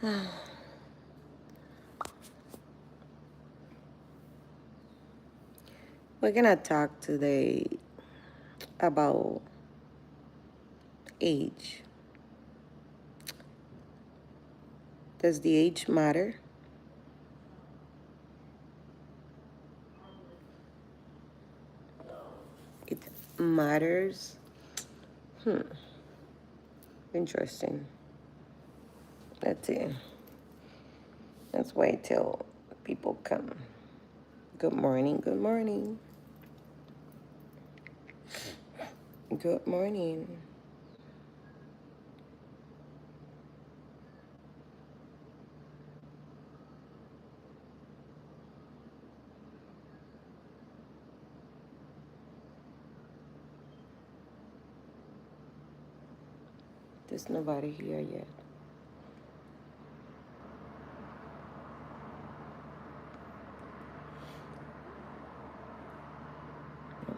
We're gonna talk today about age. Does the age matter? It matters. Interesting. Let's see. Let's wait till people come. Good morning. Good morning. Good morning. There's nobody here yet.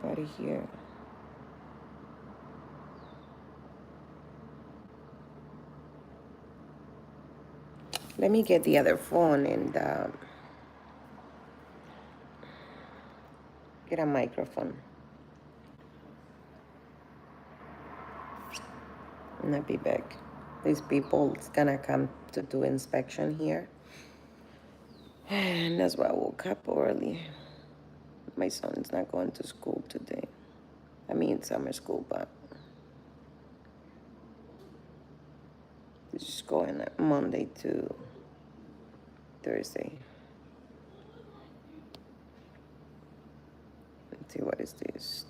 Nobody here. Let me get the other phone and get a microphone. And I'll be back. These people is gonna come to do inspection here. And that's why I woke up early. My son's not going to school today. I mean summer school, but he's just going Monday to Thursday. Let's see, what is this?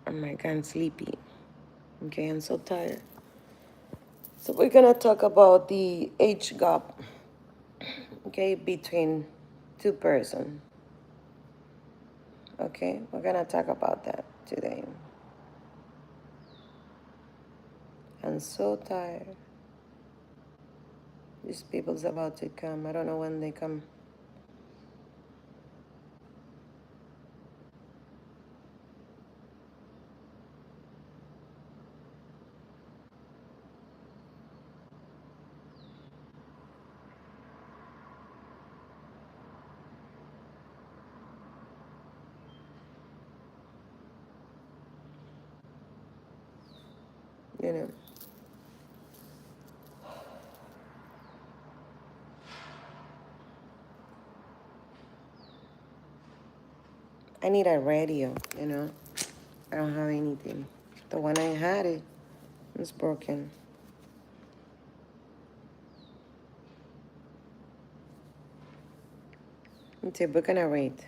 Oh my God, I'm sleepy. Okay, I'm so tired. So we're gonna talk about the age gap, okay, between two persons. Okay, we're gonna talk about that today. I'm so tired. These people's about to come. I don't know when they come. You know. I need a radio, you know. I don't have anything. The one I had it's broken. It's a book and a rate.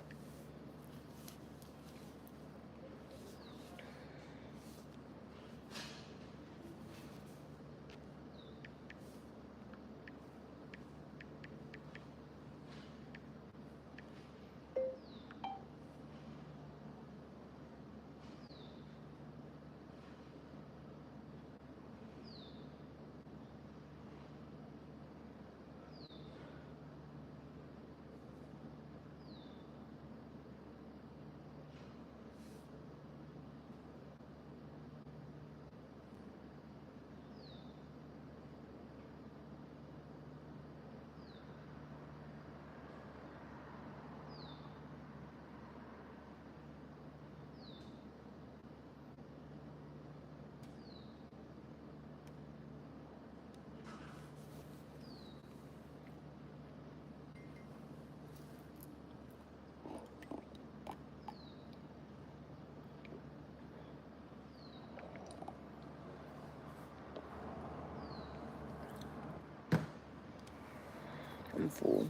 I'm full.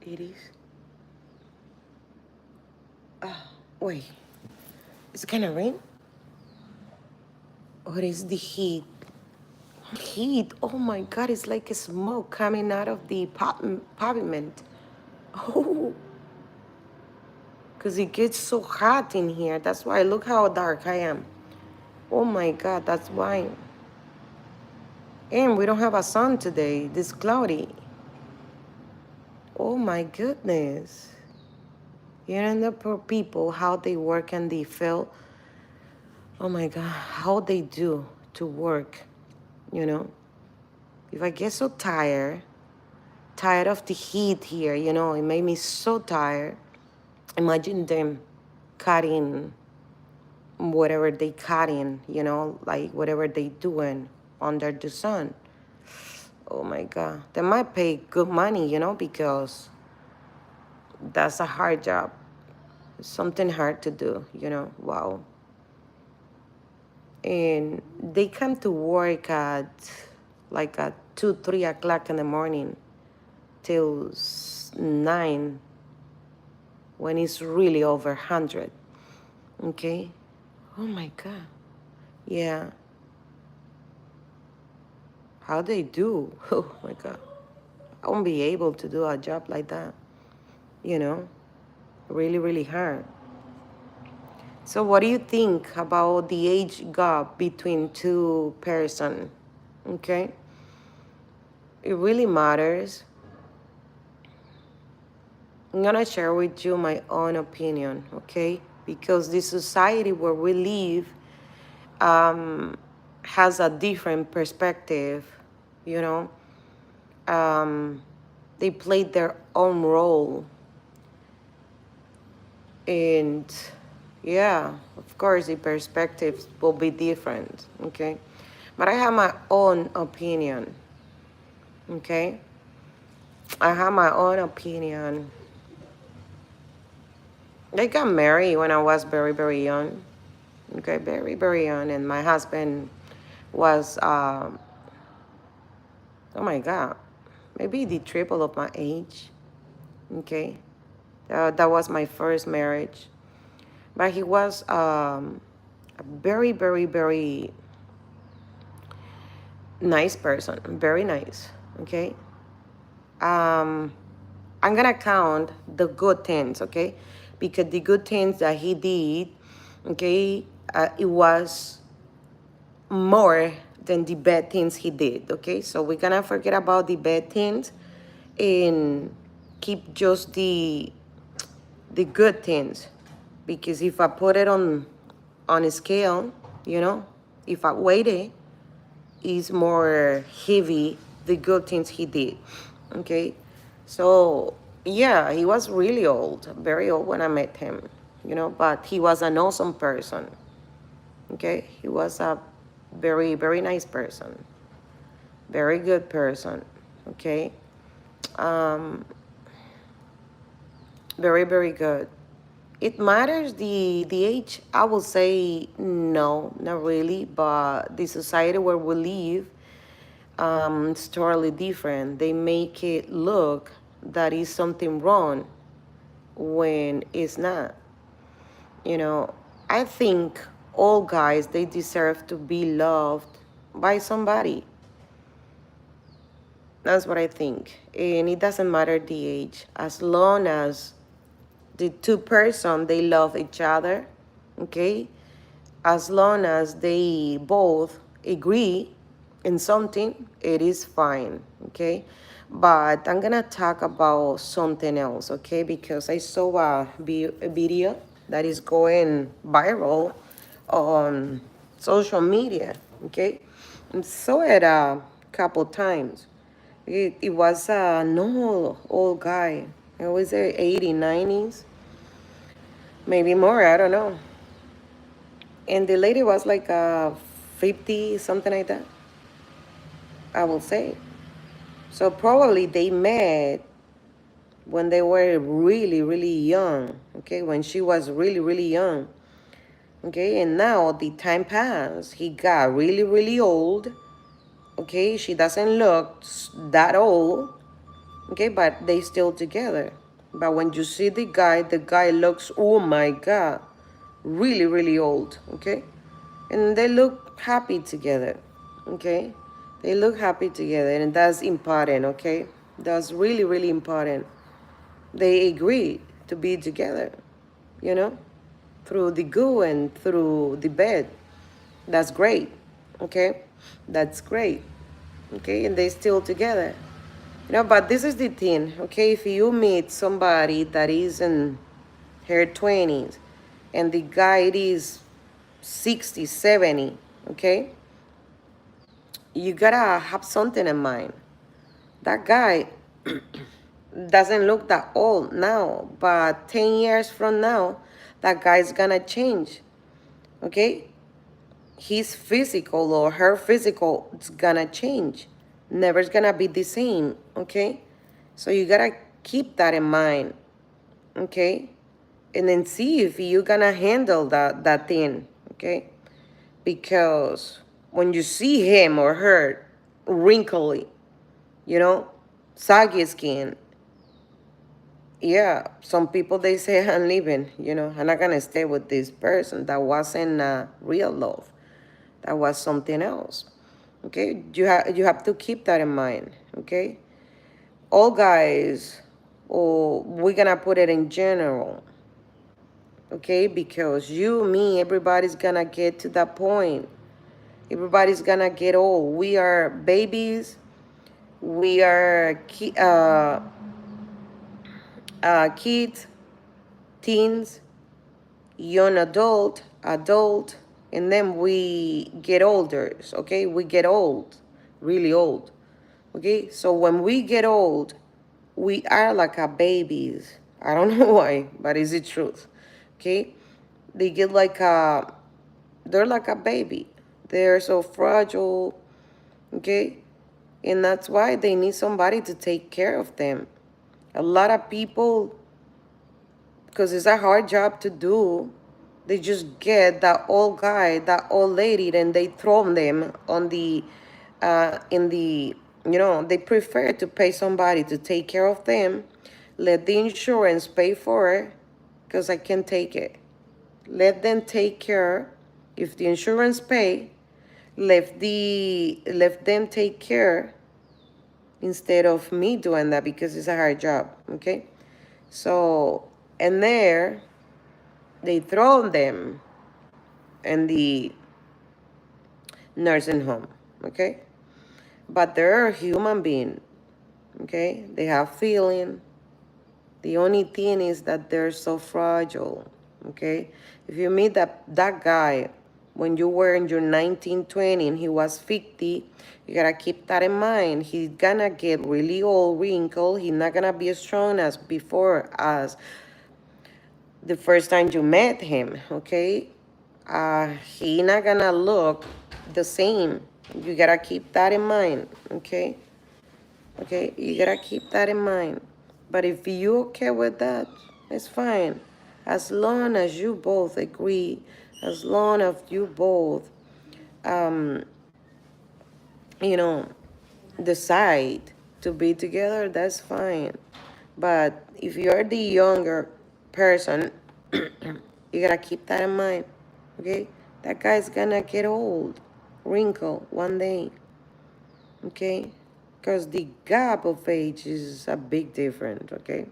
It is. Wait, is it gonna rain? Or is the heat? Heat, oh my God, it's like a smoke coming out of the pavement. Oh, because it gets so hot in here. That's why, look how dark I am. Oh my God, that's why. And we don't have a sun today, it's cloudy. Oh my goodness. You know the poor people, how they work and they feel. Oh my God, how they do to work, you know? If I get so tired of the heat here, you know, it made me so tired. Imagine them cutting whatever they cutting, you know, like whatever they doing under the sun. Oh my God. They might pay good money, you know, because that's a hard job. It's something hard to do, you know. Wow. And they come to work at like at 2, 3 o'clock in the morning till 9 when it's really over 100. Okay? Oh my God. Yeah. How they do? Oh my God. I won't be able to do a job like that. You know? Really, really hard. So what do you think about the age gap between two person? Okay? It really matters. I'm gonna share with you my own opinion, okay? Because the society where we live has a different perspective, you know? They played their own role. And yeah, of course, the perspectives will be different, okay? But I have my own opinion, okay? I have my own opinion. I got married when I was very, very young, okay? Very, very young. And my husband was, oh my God, maybe the triple of my age, okay? That was my first marriage. But he was a very, very, very nice person, very nice, okay? I'm gonna count the good things, okay? Because the good things that he did, okay, it was more than the bad things he did, okay? So we're gonna forget about the bad things and keep just the good things. Because if I put it on a scale, you know, if I weigh it, is more heavy the good things he did, okay? So yeah, he was really old, very old when I met him, you know, but he was an awesome person, okay? He was a very, very nice person, very good person, okay? Very, very good. It matters the age. I will say no, not really, but the society where we live, it's totally different. They make it look that is something wrong when it's not. You know, I think all guys, they deserve to be loved by somebody. That's what I think. And it doesn't matter the age, as long as the two person they love each other, okay? As long as they both agree in something, it is fine, okay? But I'm gonna talk about something else, okay? Because I saw a video that is going viral on social media, okay? I saw it a couple times. It was a normal old guy. It was the 80s, 90s, maybe more, I don't know. And the lady was like 50, something like that, I will say. So probably they met when they were really, really young, okay? When she was really, really young, okay? And now the time passed. He got really, really old, okay? She doesn't look that old, okay? But they still together. But when you see the guy looks, oh my God, really, really old, okay? And they look happy together, okay? They look happy together, and that's important, okay? That's really, really important. They agree to be together, you know, through the good and through the bad. That's great, okay? That's great, okay? And they still together. You know, but this is the thing, okay? If you meet somebody that is in her 20s and the guy is 60, 70, okay? You gotta have something in mind. That guy doesn't look that old now, but 10 years from now, that guy's gonna change, okay? His physical or her physical is gonna change. Never's gonna be the same, okay? So you gotta keep that in mind, okay? And then see if you're gonna handle that thing, okay? Because when you see him or her wrinkly, you know, saggy skin, yeah, some people they say I'm leaving, you know, I'm not gonna stay with this person. That wasn't real love. That was something else. Okay, you have to keep that in mind. Okay, all guys, or we're gonna put it in general. Okay, because you, me, everybody's gonna get to that point. Everybody's gonna get old. We are babies. We are kids, teens, young adult, and then we get older. Okay, we get old, really old. Okay, so when we get old, we are like a babies. I don't know why, but it's the truth. Okay, they get like they're like a baby. They're so fragile. Okay, and that's why they need somebody to take care of them. A lot of people, because it's a hard job to do, they just get that old guy, that old lady, and they throw them on the, in the, you know, they prefer to pay somebody to take care of them. Let the insurance pay for it, because I can take it. Let them take care. If the insurance pay, let them take care instead of me doing that because it's a hard job. Okay, so and there they throw them in the nursing home, okay? But they're a human being, okay? They have feeling. The only thing is that they're so fragile, okay? If you meet that guy when you were in your 19, 20 and he was 50, you gotta keep that in mind. He's gonna get really old, wrinkled. He's not gonna be as strong as before, as the first time you met him, okay? He not gonna look the same. You gotta keep that in mind, okay? Okay, you gotta keep that in mind. But if you okay with that, it's fine. As long as you both agree, as long as you both, um, you know, decide to be together, that's fine. But if you're the younger person, you gotta keep that in mind, okay? That guy's gonna get old, wrinkle one day, okay? Because the gap of age is a big difference, okay?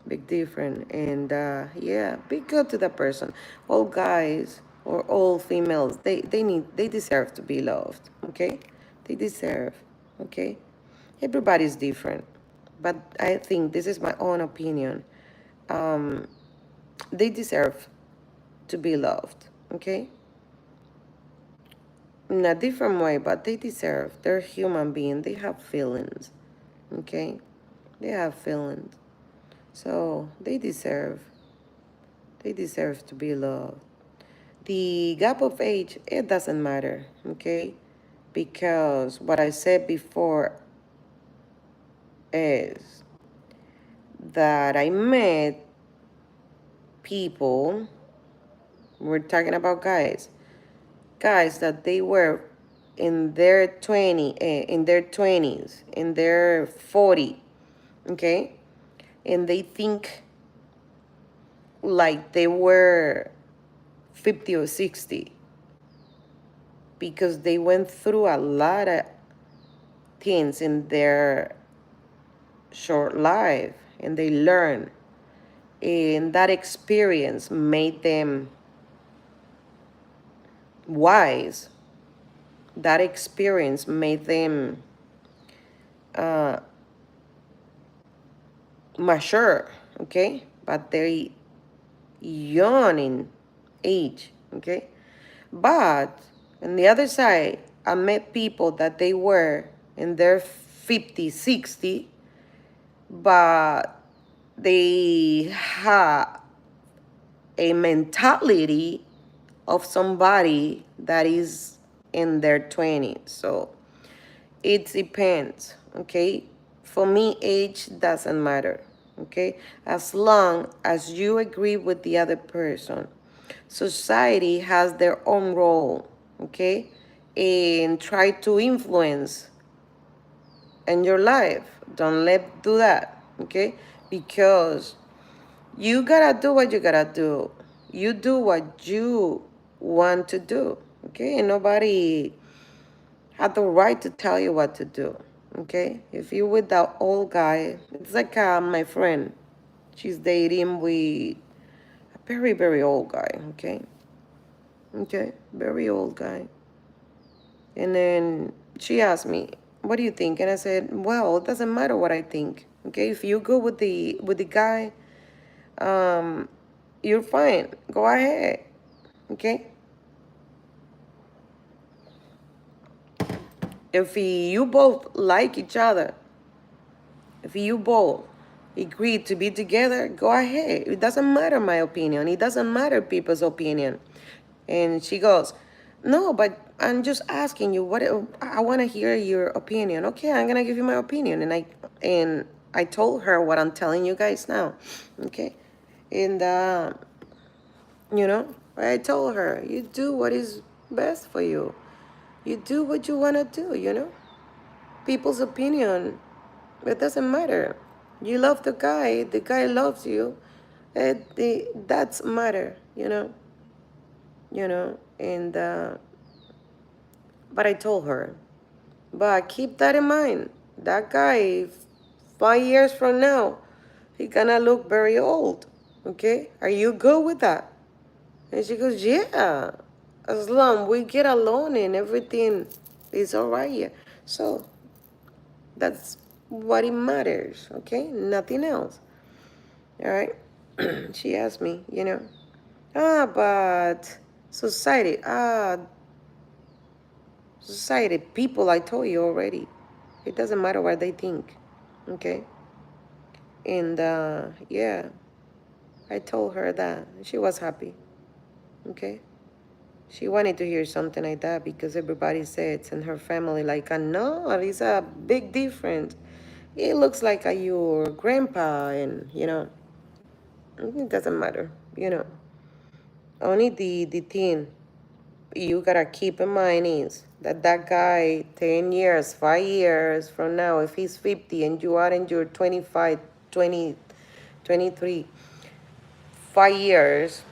Big difference. And yeah, be good to the person. All guys or all females, they deserve to be loved, okay? They deserve, okay? Everybody's different, but I think this is my own opinion. Um, they deserve to be loved, okay? In a different way, but they deserve. They're human beings. They have feelings, okay? They have feelings. So they deserve to be loved. The gap of age, it doesn't matter, okay? Because what I said before is that I met people, we're talking about guys that they were in their 20, in their 20s, in their 40, okay? and they think like they were 50 or 60 because they went through a lot of things in their short life and they learn, and that experience made them wise. That experience made them mature, okay, but they're young in age, okay. But on the other side, I met people that they were in their 50, 60, but they had a mentality of somebody that is in their 20s. So it depends, okay? For me, age doesn't matter, okay? As long as you agree with the other person. Society has their own role, okay? And try to influence in your life. Don't let do that, okay? Because you gotta do what you gotta do. You do what you want to do, okay? And nobody had the right to tell you what to do, okay? If you're with that old guy, it's like my friend. She's dating with a very, very old guy, okay? Okay, very old guy. And then she asked me, "What do you think?" And I said, "Well, it doesn't matter what I think. Okay, if you go with the guy, you're fine. Go ahead. Okay. If you both like each other, if you both agree to be together, go ahead. It doesn't matter my opinion. It doesn't matter people's opinion." And she goes, "No, but I'm just asking you what I want to hear your opinion." Okay, I'm gonna give you my opinion, and I told her what I'm telling you guys now. Okay, and you know, I told her, you do what is best for you. You do what you wanna do. You know, people's opinion, it doesn't matter. You love the guy loves you. That's matter. And but I told her, but keep that in mind. That guy, 5 years from now, he gonna look very old. Okay? Are you good with that? And she goes, yeah. As long we get along and everything is all right here. So that's what it matters. Okay? Nothing else. All right? She asked me, but society, society, people, I told you already. It doesn't matter what they think. Okay? And yeah, I told her that. She was happy. Okay? She wanted to hear something like that because everybody says in her family, like, no, it's a big difference. It looks like your grandpa, and, it doesn't matter, Only the thing you gotta keep in mind is that guy, 10 years, 5 years from now, if he's 50 and you are in your 25, 20, 23, 5 years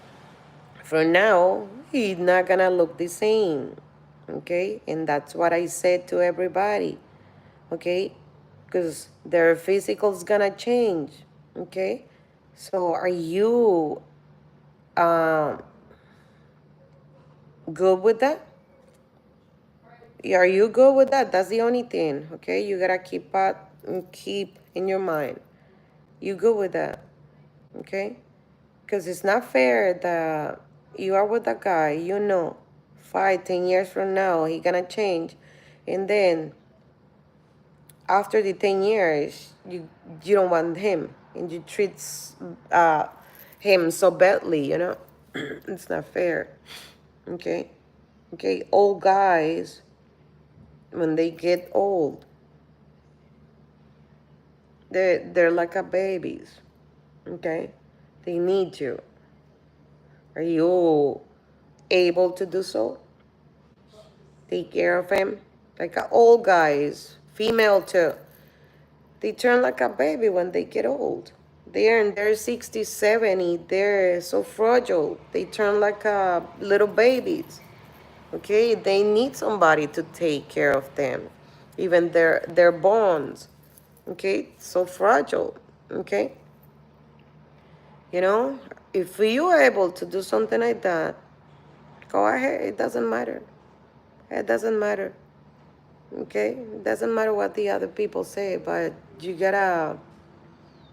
from now, he's not gonna look the same. Okay? And that's what I said to everybody. Okay? Because their physical's gonna change. Okay? So are you good with that? Are you good with that? That's the only thing. Okay? You gotta keep in your mind. You good with that? Okay? Because it's not fair that you are with a guy, 5, 10 years from now, he gonna change. And then after the 10 years, you don't want him. And you treat uh, him so badly. It's not fair. Okay? Okay, old guys, when they get old, they're like a babies. Okay? They need you. Are you able to do so? Take care of him. Like old guys, female too. They turn like a baby when they get old. They're in their 60s, 70s. They're so fragile. They turn like little babies. Okay, they need somebody to take care of them. Even their bones. Okay, so fragile. Okay, you know, if you are able to do something like that, go ahead. It doesn't matter. It doesn't matter. Okay, it doesn't matter what the other people say, but you gotta,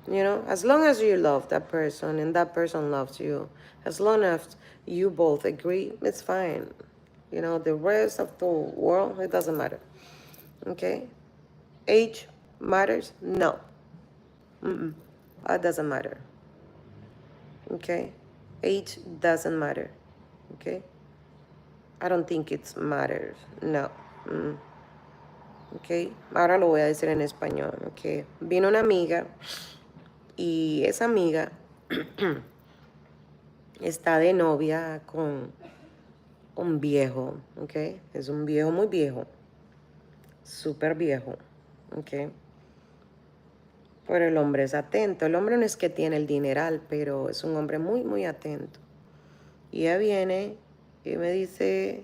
you know, as long as you love that person and that person loves you, as long as you both agree, it's fine. You know, the rest of the world, it doesn't matter. Okay? Age matters? No. It doesn't matter. Okay? Age doesn't matter. Okay? I don't think it matters. No. Ok, ahora lo voy a decir en español. Ok, vino una amiga y esa amiga está de novia con un viejo. Ok, es un viejo muy viejo, súper viejo. Ok, pero el hombre es atento. El hombre no es que tiene el dineral, pero es un hombre muy, muy atento. Y ella viene y me dice,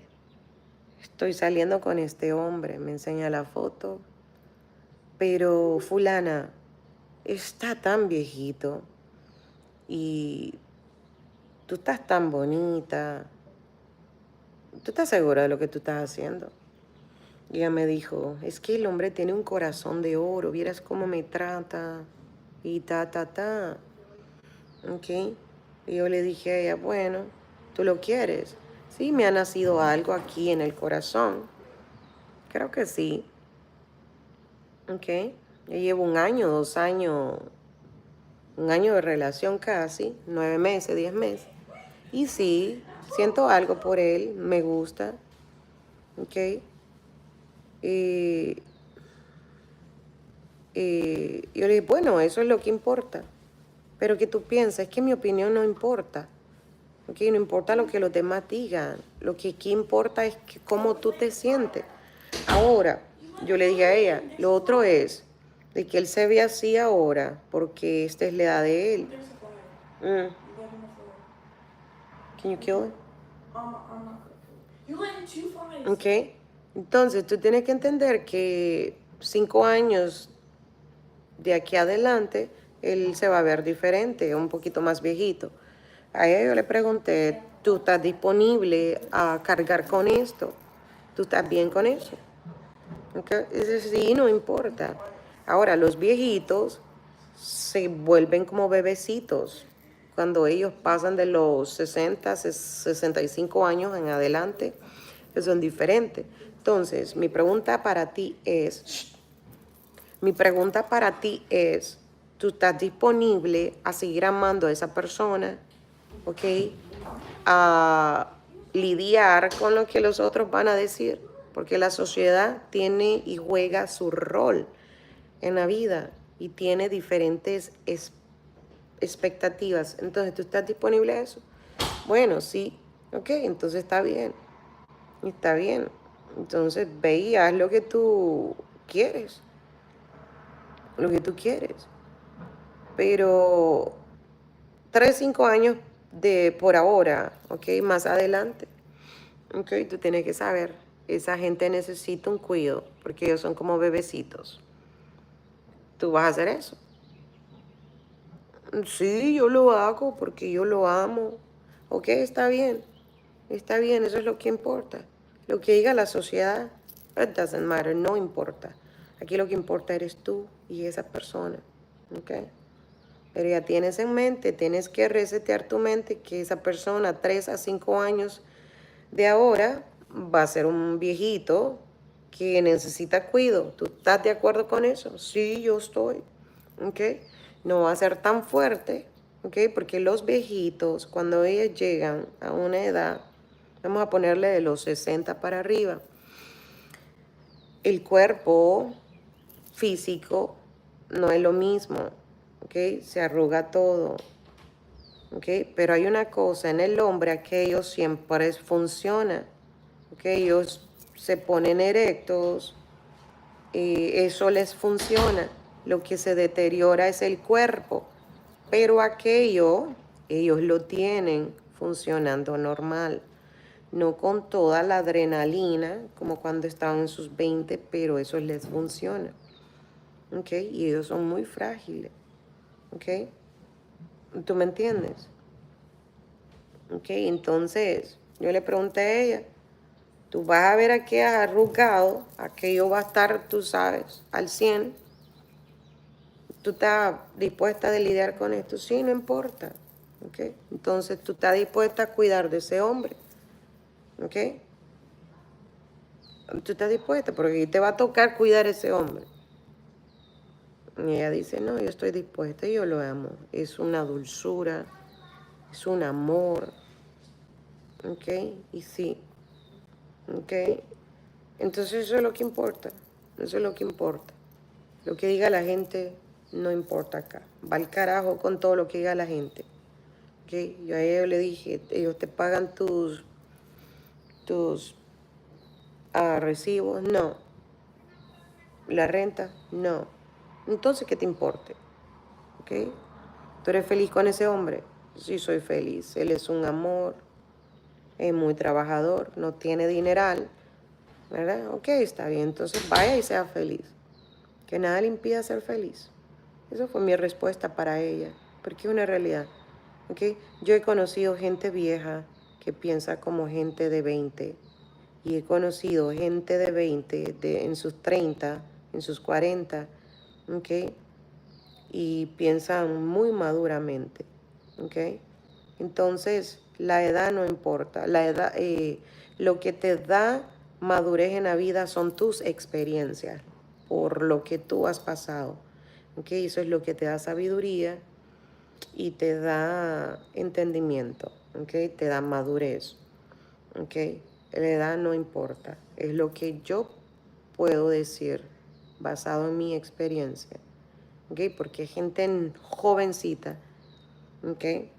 estoy saliendo con este hombre. Me enseña la foto. Pero fulana está tan viejito y tú estás tan bonita. ¿Tú estás segura de lo que tú estás haciendo? Y ella me dijo, es que el hombre tiene un corazón de oro, vieras cómo me trata y ta. ¿Ok? Y yo le dije a ella, bueno, ¿tú lo quieres? Sí, me ha nacido algo aquí en el corazón. Creo que sí. ¿Ok? Yo llevo 1 año, 2 años, 1 año de relación casi, 9 meses, 10 meses. Y sí, siento algo por él, me gusta. ¿Ok? Y yo le dije, bueno, eso es lo que importa. Pero que tú piensas, es que mi opinión no importa. ¿Ok? No importa lo que los demás digan. Lo que aquí importa es que cómo tú te sientes. Ahora, yo le dije a ella, lo otro es de que él se ve así ahora porque esta es la edad de él. Can you kill it? Ok. Entonces, tú tienes que entender que 5 años de aquí adelante, él se va a ver diferente, un poquito más viejito. A ella yo le pregunté, ¿tú estás disponible a cargar con esto? ¿Tú estás bien con eso? ¿Okay? Dice, sí, no importa. Ahora, los viejitos se vuelven como bebecitos. Cuando ellos pasan de los 60, 65 años en adelante, son diferentes. Entonces, mi pregunta para ti es, ¿tú estás disponible a seguir amando a esa persona? ¿Ok? A lidiar con lo que los otros van a decir, porque la sociedad tiene y juega su rol en la vida y tiene diferentes expectativas. Entonces, ¿tú estás disponible a eso? Bueno, sí. Ok, entonces está bien. Está bien. Entonces, ve y haz lo que tú quieres. Lo que tú quieres. Pero 3, 5 años de por ahora, ¿ok? Más adelante, ¿ok? Tú tienes que saber, esa gente necesita un cuidado porque ellos son como bebecitos. ¿Tú vas a hacer eso? Sí, yo lo hago porque yo lo amo. Ok, está bien, eso es lo que importa. Lo que diga la sociedad, it doesn't matter, no importa. Aquí lo que importa eres tú y esa persona, ¿ok? Pero ya tienes en mente, tienes que resetear tu mente que esa persona 3 a 5 años de ahora va a ser un viejito que necesita cuidado. ¿Tú estás de acuerdo con eso? Sí, yo estoy. ¿Ok? No va a ser tan fuerte, ¿ok? Porque los viejitos, cuando ellos llegan a una edad, vamos a ponerle de los 60 para arriba, el cuerpo físico no es lo mismo, ¿ok? Se arruga todo, ¿ok? Pero hay una cosa, en el hombre aquello siempre funciona, ¿ok? Ellos se ponen erectos y eso les funciona. Lo que se deteriora es el cuerpo, pero aquello, ellos lo tienen funcionando normal. No con toda la adrenalina, como cuando estaban en sus 20, pero eso les funciona. ¿Ok? Y ellos son muy frágiles. ¿Ok? ¿Tú me entiendes? ¿Ok? Entonces, yo le pregunté a ella, tú vas a ver a qué arrugado, aquello va a estar, tú sabes, al 100. ¿Tú estás dispuesta a lidiar con esto? Sí, no importa. ¿Ok? Entonces, tú estás dispuesta a cuidar de ese hombre. ¿Ok? Tú estás dispuesta porque te va a tocar cuidar a ese hombre. Y ella dice, no, yo estoy dispuesta, yo lo amo. Es una dulzura, es un amor. ¿Ok? Y sí. ¿Ok? Entonces eso es lo que importa. Eso es lo que importa. Lo que diga la gente no importa acá. Va al carajo con todo lo que diga la gente. ¿Ok? Yo a ellos le dije, ellos te pagan tus recibos. No. La renta. No. Entonces, ¿qué te importe? ¿Ok? ¿Tú eres feliz con ese hombre? Sí, soy feliz. Él es un amor, es muy trabajador, no tiene dineral, ¿verdad? Ok, está bien. Entonces vaya y sea feliz. Que nada le impida ser feliz. Esa fue mi respuesta para ella, porque es una realidad. ¿Ok? Yo he conocido gente vieja que piensa como gente de 20 y he conocido gente de 20 en sus 30, en sus 40, ¿ok? Y piensan muy maduramente, ¿ok? Entonces, la edad no importa. La edad, lo que te da madurez en la vida son tus experiencias, por lo que tú has pasado, ¿ok? Eso es lo que te da sabiduría y te da entendimiento, ¿ok? Te da madurez, ¿ok? La edad no importa. Es lo que yo puedo decir basado en mi experiencia. ¿Okay? Porque hay gente jovencita, ¿okay?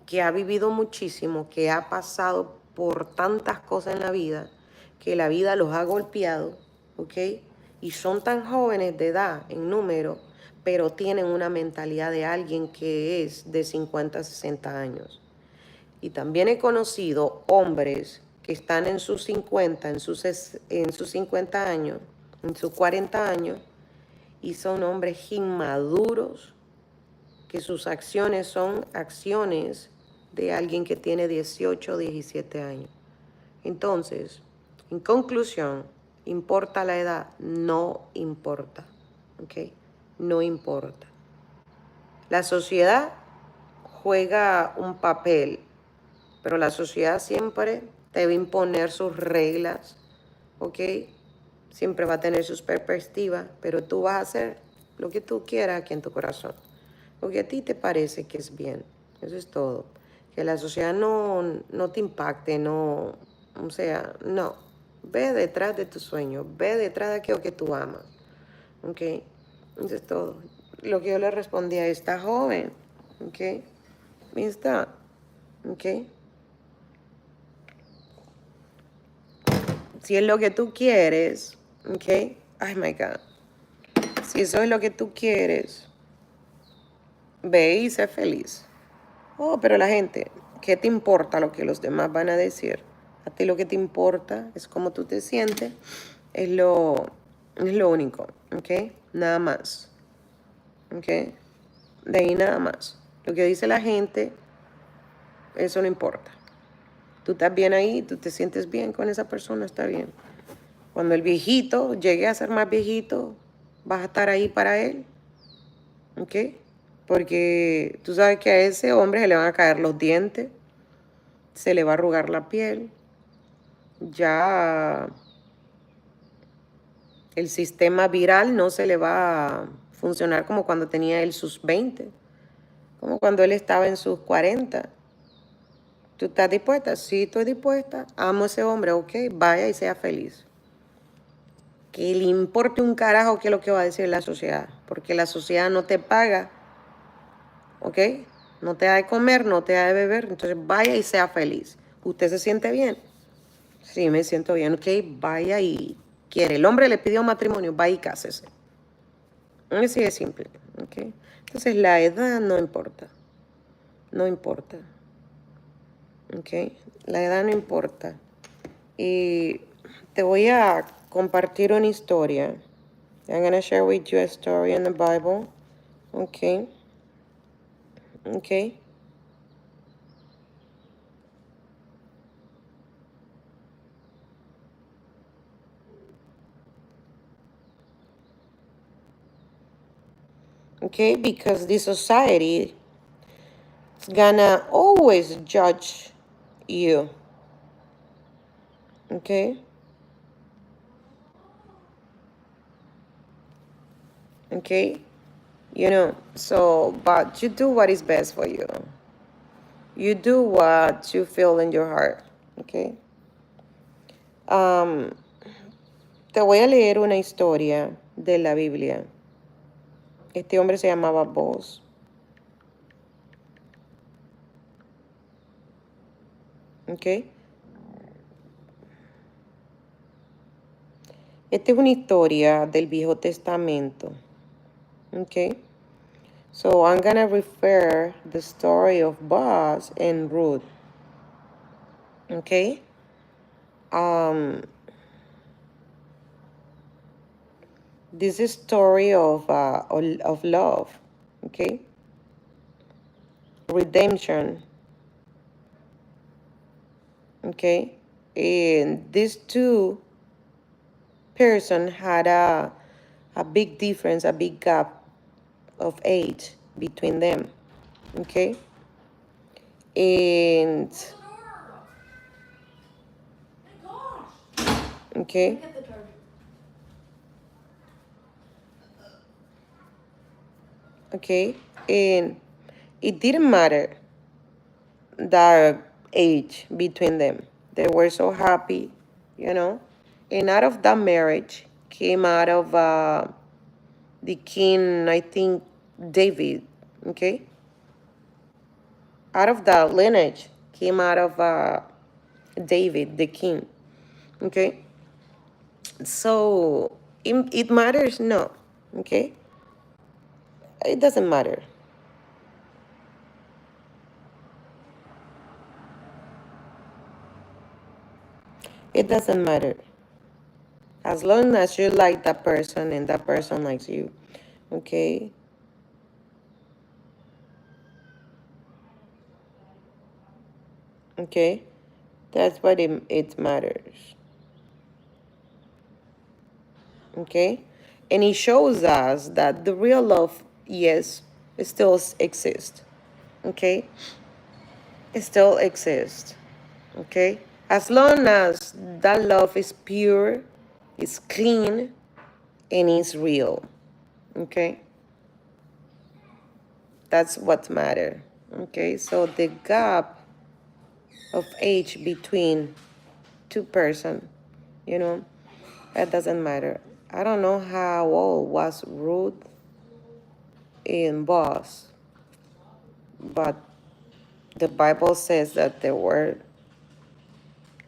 Que ha vivido muchísimo, que ha pasado por tantas cosas en la vida, que la vida los ha golpeado, ¿okay? Y son tan jóvenes de edad en número, pero tienen una mentalidad de alguien que es de 50, 60 años. Y también he conocido hombres que están en sus 50, en sus 50 años, en sus 40 años, y son hombres inmaduros, que sus acciones son acciones de alguien que tiene 18 o 17 años. Entonces, en conclusión, ¿importa la edad? No importa, ¿ok? No importa. La sociedad juega un papel, pero la sociedad siempre debe imponer sus reglas, ¿ok? Siempre va a tener sus perspectivas, pero tú vas a hacer lo que tú quieras aquí en tu corazón, lo que a ti te parece que es bien. Eso es todo. Que la sociedad no te impacte, no, o sea, no. Ve detrás de tu sueño, ve detrás de aquello que tú amas, ¿ok? Eso es todo. Lo que yo le respondí a esta joven, ¿ok? Está, ¿ok? Si es lo que tú quieres, ¿ok? Ay, my God. Si eso es lo que tú quieres, ve y sé feliz. Oh, pero la gente, ¿qué te importa lo que los demás van a decir? A ti lo que te importa es cómo tú te sientes, es lo único, ¿ok? Nada más, ¿ok? De ahí nada más. Lo que dice la gente, eso no importa. Tú estás bien ahí, tú te sientes bien con esa persona, está bien. Cuando el viejito llegue a ser más viejito, vas a estar ahí para él, ¿ok? Porque tú sabes que a ese hombre se le van a caer los dientes, se le va a arrugar la piel, ya el sistema viral no se le va a funcionar como cuando tenía él sus 20, como cuando él estaba en sus 40. ¿Tú estás dispuesta? Sí, estoy dispuesta. Amo a ese hombre, ok, vaya y sea feliz. Que le importe un carajo qué es lo que va a decir la sociedad, porque la sociedad no te paga, ok, no te da de comer, no te da de beber, entonces vaya y sea feliz. ¿Usted se siente bien? Sí, me siento bien, ok, vaya y quiere. El hombre le pidió matrimonio, vaya y cásese. Así de simple, ¿ok? Entonces la edad no importa, no importa, ¿ok? La edad no importa. Y te voy a compartir una historia. I'm going to share with you a story in the Bible, ¿ok? ¿Ok? Okay, because the society is gonna always judge you. Okay? Okay? So, but you do what is best for you. You do what you feel in your heart. Okay? Um, Te voy a leer una historia de la Biblia. Este hombre se llamaba Boaz. Okay? Esta es una historia del Viejo Testamento. Okay? So I'm gonna refer the story of Boaz and Ruth. Okay? This is story of love. Okay? Redemption. Okay? And these two person had a big difference, a big gap of age between them. Okay? And okay? Okay? And it didn't matter the age between them. They were so happy, you know. And out of that marriage came out of the king, I think, David, okay? Out of that lineage came out of David, the king, okay? So it matters? No, okay? It doesn't matter. It doesn't matter. As long as you like that person and that person likes you, okay? Okay? That's what it matters. Okay? And it shows us that the real love, yes, it still exists. Okay? It still exists. Okay? As long as that love is pure, is clean, and is real. Okay? That's what matters. Okay? So the gap of age between two person, you know, that doesn't matter. I don't know how old was Ruth in Boaz, but the Bible says that there were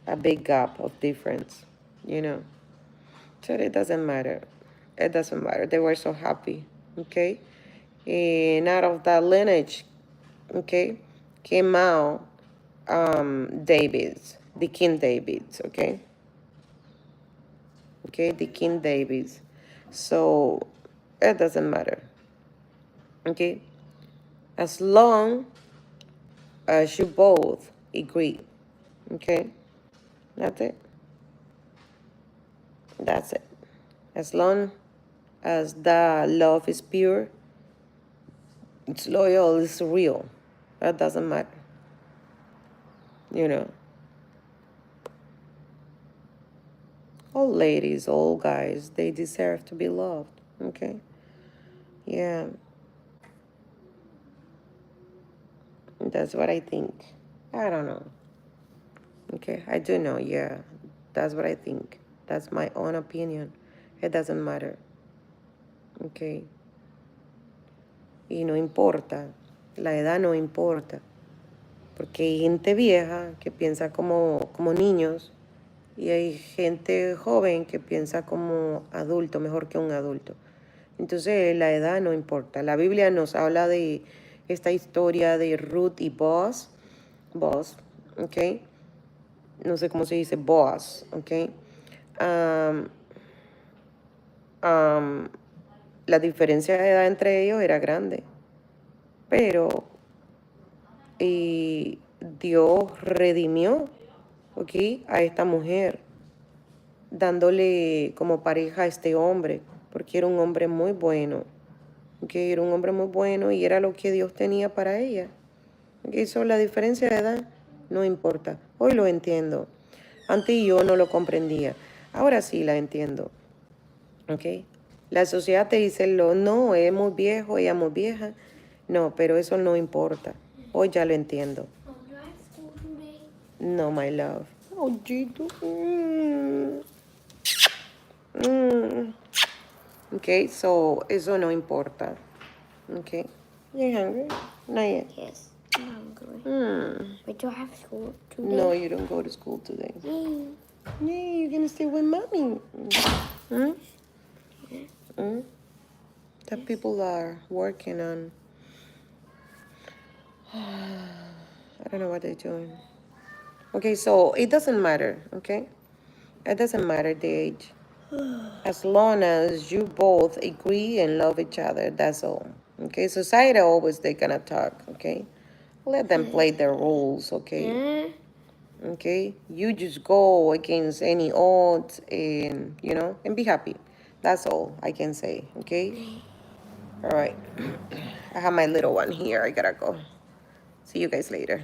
a big gap of difference, you know. So it doesn't matter. It doesn't matter. They were so happy, okay? And out of that lineage, okay, came out David's, the King David's, okay? Okay, the King David's. So it doesn't matter, okay? As long as you both agree, okay? That's it. That's it. As long as the love is pure, it's loyal, it's real. That doesn't matter, you know. All ladies, all guys, they deserve to be loved, okay? Yeah, that's what I think. I don't know. Okay, I do know, yeah. That's what I think. That's my own opinion. It doesn't matter, okay? Y no importa. La edad no importa. Porque hay gente vieja que piensa como niños y hay gente joven que piensa como adulto, mejor que un adulto. Entonces la edad no importa. La Biblia nos habla de esta historia de Ruth y Boaz, ¿ok? No sé cómo se dice Boaz, ¿ok? Am, la diferencia de edad entre ellos era grande, pero Dios redimió, ¿ok? A esta mujer, dándole como pareja a este hombre, porque era un hombre muy bueno, ¿ok? Era un hombre muy bueno y era lo que Dios tenía para ella. ¿Ok? So, la diferencia de edad no importa. Hoy lo entiendo. Antes yo no lo comprendía. Ahora sí la entiendo. ¿Ok? La sociedad te dice, no, es muy viejo, ella es muy vieja. No, pero eso no importa. Hoy ya lo entiendo. No, my love. Oh, Gito. Okay, so eso no importa. Okay. You hungry? Not yet. Yes, I'm hungry. But do I have school today? No, you don't go to school today. Yeah, you're gonna stay with mommy. The people are working on. I don't know what they're doing. Okay, so it doesn't matter, okay? It doesn't matter the age. As long as you both agree and love each other, that's all. Okay, society always they're gonna talk, okay? Let them play their rules, okay? Okay? You just go against any odds and, and be happy. That's all I can say, okay? All right. I have my little one here. I gotta go. See you guys later.